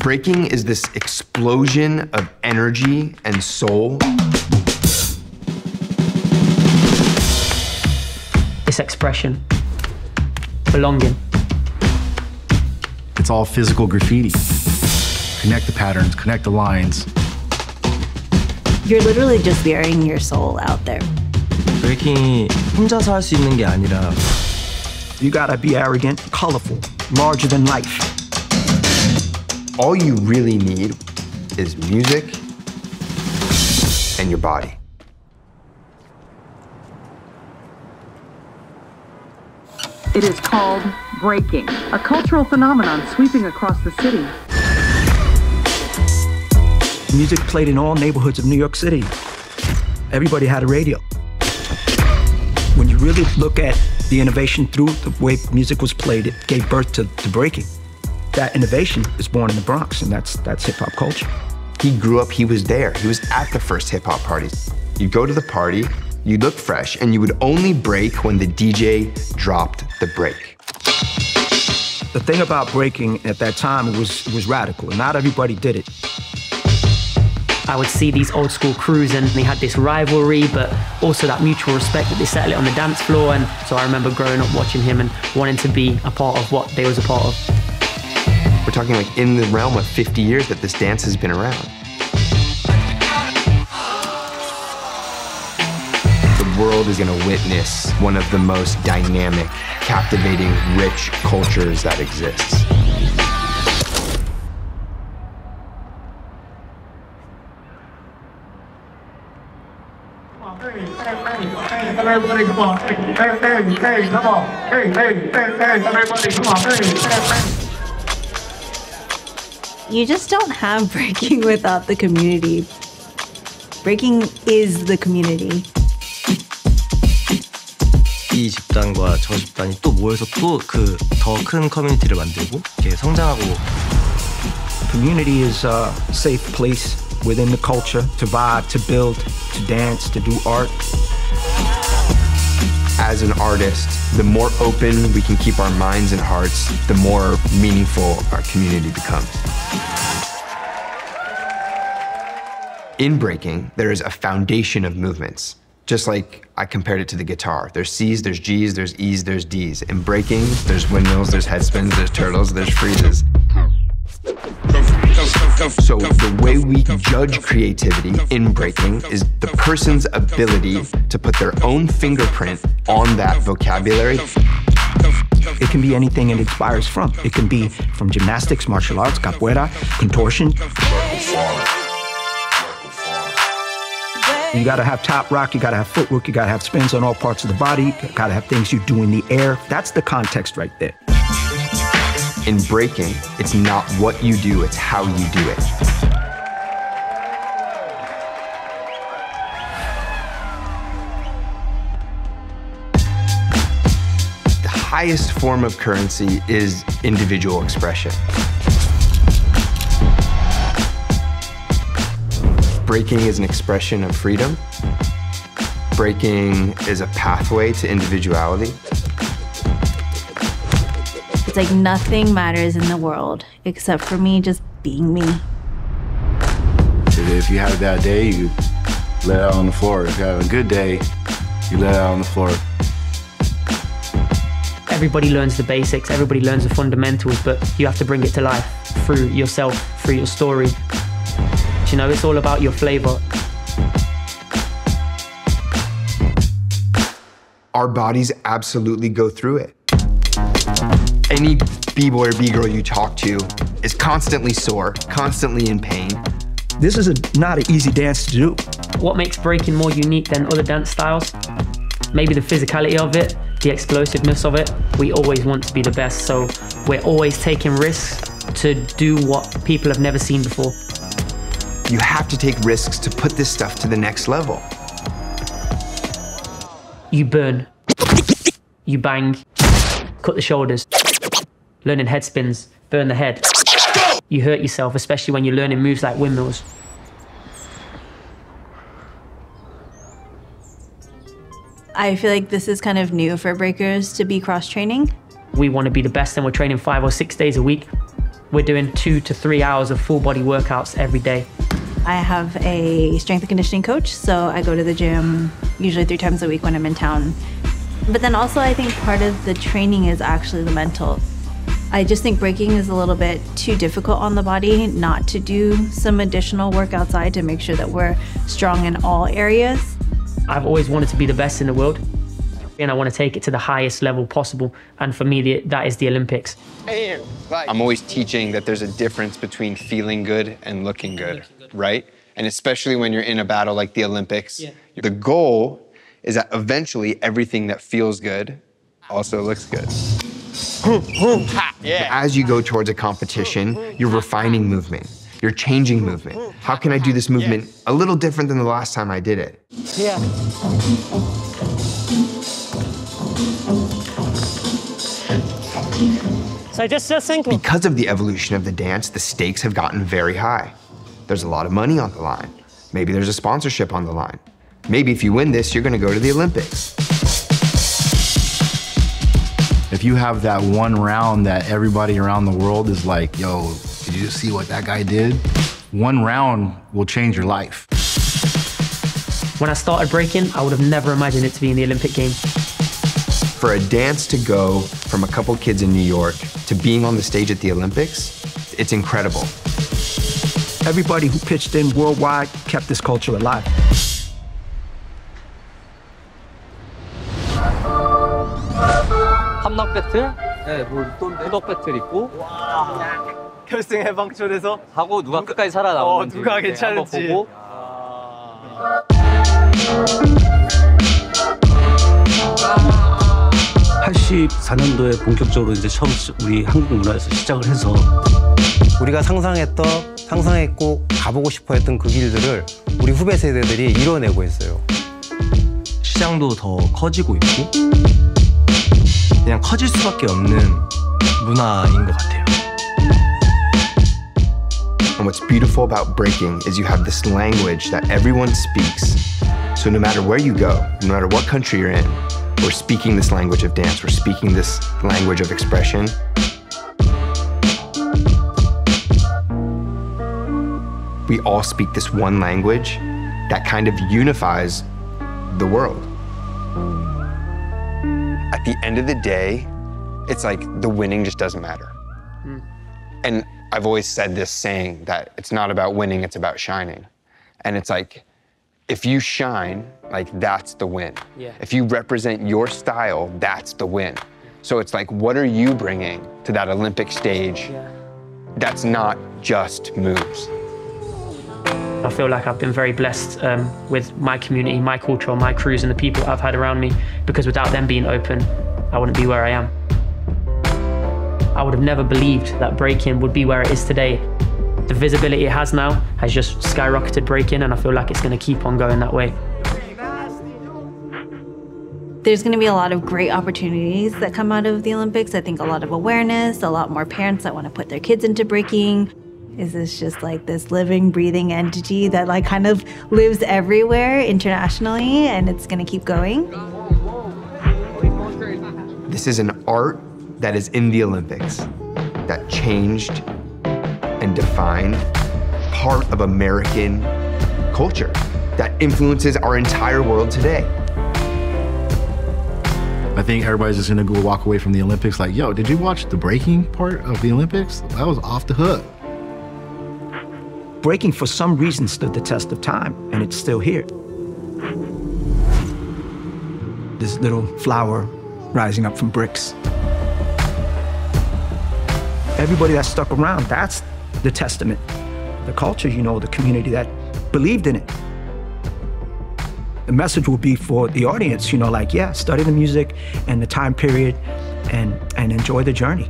Breaking is this explosion of energy and soul. It's expression, belonging. It's all physical graffiti. Connect the patterns, connect the lines. You're literally just burying your soul out there. 브레이킹이 혼자서 할 수 있는 게 아니라 You gotta be arrogant, colorful, larger than life. All you really need is music and your body. It is called breaking, a cultural phenomenon sweeping across the city. Music played in all neighborhoods of New York City. Everybody had a radio. When you really look at the innovation through the way music was played, it gave birth to breaking. That innovation is born in the Bronx, and that's hip-hop culture. He grew up, he was there. He was at the first hip-hop parties. You'd go to the party, you'd look fresh, and you would only break when the DJ dropped the break. The thing about breaking at that time was radical, and not everybody did it. I would see these old school crews and they had this rivalry, but also that mutual respect that they settled it on the dance floor. And so I remember growing up watching him and wanting to be a part of what they was a part of. We're talking like in the realm of 50 years that this dance has been around. The world is gonna witness one of the most dynamic, captivating, rich cultures that exists. Everybody, come on. Hey, come on. Hey, everybody, come on. Hey. You just don't have breaking without the community. Breaking is the community. 이 집단과 저 집단이 또 모여서 또 그 더 큰 커뮤니티를 만들고 이렇게 성장하고. Community is a safe place within the culture to vibe, to build, to dance, to do art. As an artist, the more open we can keep our minds and hearts, the more meaningful our community becomes. In breaking, there is a foundation of movements. Just like I compared it to the guitar. There's C's, there's G's, there's E's, there's D's. In breaking, there's windmills, there's headspins, there's turtles, there's freezes. So the way we judge creativity in breaking is the person's ability to put their own fingerprint on that vocabulary. It can be anything it inspires from. It can be from gymnastics, martial arts, capoeira, contortion. You gotta have top rock, you gotta have footwork, you gotta have spins on all parts of the body, you gotta have things you do in the air. That's the context right there. In breaking, it's not what you do, it's how you do it. The highest form of currency is individual expression. Breaking is an expression of freedom. Breaking is a pathway to individuality. It's like nothing matters in the world except for me just being me. If you have a bad day, you let it out on the floor. If you have a good day, you let it out on the floor. Everybody learns the basics, everybody learns the fundamentals, but you have to bring it to life through yourself, through your story. You know, it's all about your flavor. Our bodies absolutely go through it. Any B-boy or B-girl you talk to is constantly sore, constantly in pain. This is not an easy dance to do. What makes breaking more unique than other dance styles? Maybe the physicality of it, the explosiveness of it. We always want to be the best, so we're always taking risks to do what people have never seen before. You have to take risks to put this stuff to the next level. You burn, you bang, cut the shoulders, learning head spins, burn the head. You hurt yourself, especially when you're learning moves like windmills. I feel like this is kind of new for breakers to be cross-training. We want to be the best and we're training 5 or 6 days a week. We're doing 2 to 3 hours of full body workouts every day. I have a strength and conditioning coach, so I go to the gym usually 3 times a week when I'm in town. But then also I think part of the training is actually the mental. I just think breaking is a little bit too difficult on the body not to do some additional work outside to make sure that we're strong in all areas. I've always wanted to be the best in the world, and I want to take it to the highest level possible. And for me, that is the Olympics. I'm always teaching that there's a difference between feeling good and looking good, right? And especially when you're in a battle like the Olympics, the goal is that eventually everything that feels good also looks good. As you go towards a competition, you're refining movement. You're changing movement. How can I do this movement a little different than the last time I did it? Yeah. So just think. Because of the evolution of the dance, the stakes have gotten very high. There's a lot of money on the line. Maybe there's a sponsorship on the line. Maybe if you win this, you're gonna go to the Olympics. If you have that one round that everybody around the world is like, yo, did you see what that guy did? One round will change your life. When I started breaking, I would have never imagined it to be in the Olympic Games. For a dance to go from a couple kids in New York to being on the stage at the Olympics, it's incredible. Everybody who pitched in worldwide kept this culture alive. 함락 배틀? 네, 뭐 도덕 배틀 있고. 결승 해방촌에서 하고 누가 끝까지 살아남는지 누가 괜찮은지 보고. 84년도에 본격적으로 이제 처음 우리 한국 문화에서 시작을 해서 우리가 상상했고 가보고 싶어 했던 그 길들을 우리 후배 세대들이 이뤄내고 있어요. 시장도 더 커지고 있고 그냥 커질 수밖에 없는 문화인 것 같아요. And what's beautiful about breaking is you have this language that everyone speaks. So no matter where you go, no matter what country you're in, we're speaking this language of dance, we're speaking this language of expression. We all speak this one language that kind of unifies the world. At the end of the day, it's like the winning just doesn't matter. And I've always said this saying that it's not about winning, it's about shining. And it's like, if you shine, like that's the win. Yeah. If you represent your style, that's the win. So it's like, what are you bringing to that Olympic stage that's not just moves? I feel like I've been very blessed with my community, my culture, my crews, and the people I've had around me, because without them being open, I wouldn't be where I am. I would have never believed that breaking would be where it is today. The visibility it has now has just skyrocketed breaking, and I feel like it's going to keep on going that way. There's going to be a lot of great opportunities that come out of the Olympics. I think a lot of awareness, a lot more parents that want to put their kids into breaking. Is this just like this living, breathing entity that like kind of lives everywhere internationally, and it's going to keep going? This is an art that is in the Olympics that changed and defined part of American culture that influences our entire world today. I think everybody's just gonna go walk away from the Olympics like, yo, did you watch the breaking part of the Olympics? That was off the hook. Breaking, for some reason, stood the test of time, and it's still here. This little flower rising up from bricks. Everybody that stuck around, that's the testament. The culture, you know, the community that believed in it. The message will be for the audience, you know, like, yeah, study the music and the time period and enjoy the journey.